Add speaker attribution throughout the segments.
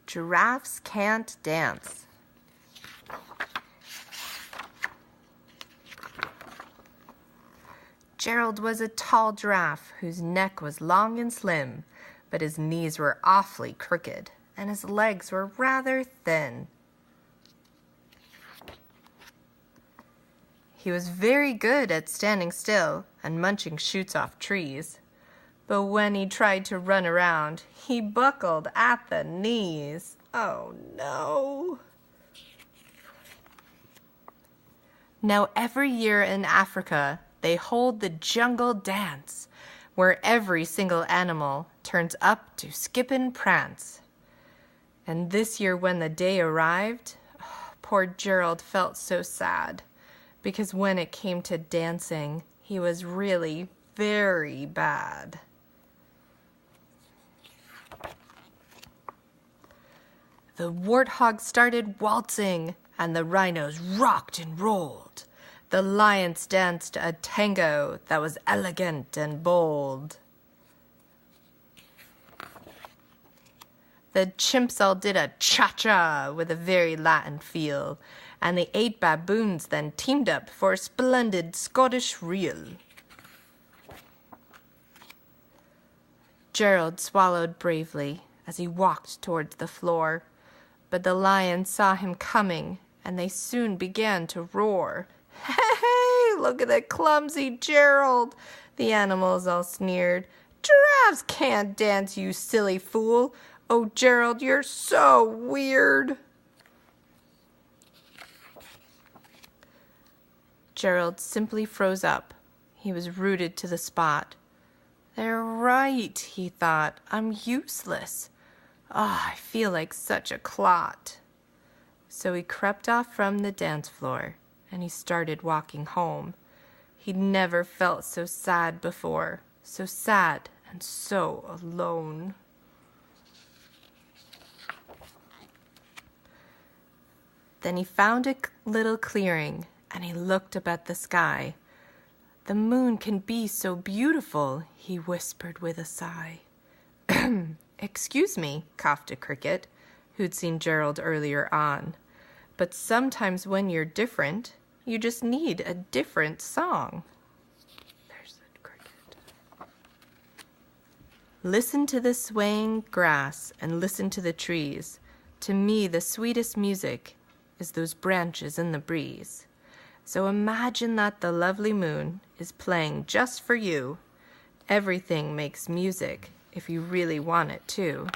Speaker 1: Giraffes Can't Dance. Gerald was a tall giraffe whose neck was long and slim, but his knees were awfully crooked, and his legs were rather thin. He was very good at standing still and munching shoots off trees, but when he tried to run around, he buckled at the knees. Oh no! Now every year in Africa, they hold the jungle dance, where every single animal turns up to skip and prance. And this year when the day arrived, poor Gerald felt so sad, because when it came to dancing, he was really very bad. The warthog started waltzing, and the rhinos rocked and rolled. The lions danced a tango that was elegant and bold. The chimps all did a cha-cha with a very Latin feel, and the 8 baboons then teamed up for a splendid Scottish reel. Gerald swallowed bravely as he walked towards the floor, but the lions saw him coming, and they soon began to roar. "Hey, look at that clumsy Gerald!" the animals all sneered. "Giraffes can't dance, you silly fool! Oh, Gerald, you're so weird!" Gerald simply froze up. He was rooted to the spot. "They're right," he thought. "I'm useless. I feel like such a clot." So he crept off from the dance floor, and he started walking home. He'd never felt so sad before, so sad and so alone. Then he found a little clearing, and he looked up at the sky. "The moon can be so beautiful," he whispered with a sigh. "Excuse me," coughed a cricket, who'd seen Gerald earlier on. "But sometimes when you're different, you just need a different song." There's the cricket. "Listen to the swaying grass and listen to the trees. To me, the sweetest music is those branches in the breeze. So imagine that the lovely moon is playing just for you. Everything makes music if you really want it to."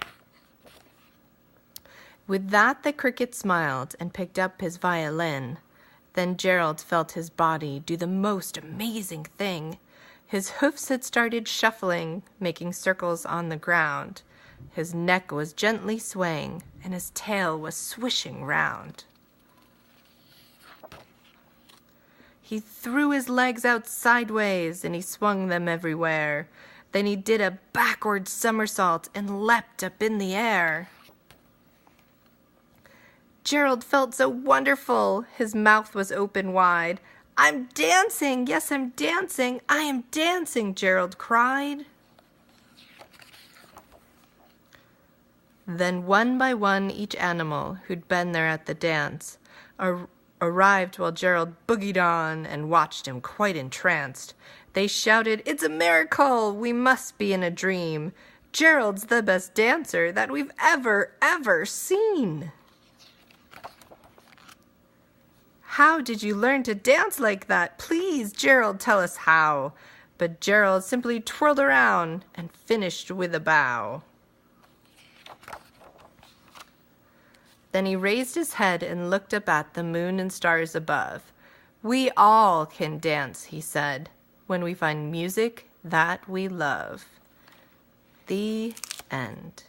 Speaker 1: With that, the cricket smiled and picked up his violin. Then Gerald felt his body do the most amazing thing. His hoofs had started shuffling, making circles on the ground. His neck was gently swaying, and his tail was swishing round. He threw his legs out sideways, and he swung them everywhere. Then he did a backward somersault and leapt up in the air. Gerald felt so wonderful. His mouth was open wide. "I'm dancing! Yes, I'm dancing! I am dancing!" Gerald cried. Then one by one each animal who'd been there at the dance arrived while Gerald boogied on and watched him quite entranced. They shouted, "It's a miracle! We must be in a dream! Gerald's the best dancer that we've ever seen!" "How did you learn to dance like that? Please, Gerald, tell us how." But Gerald simply twirled around and finished with a bow. Then he raised his head and looked up at the moon and stars above. "We all can dance," he said, "when we find music that we love." The end.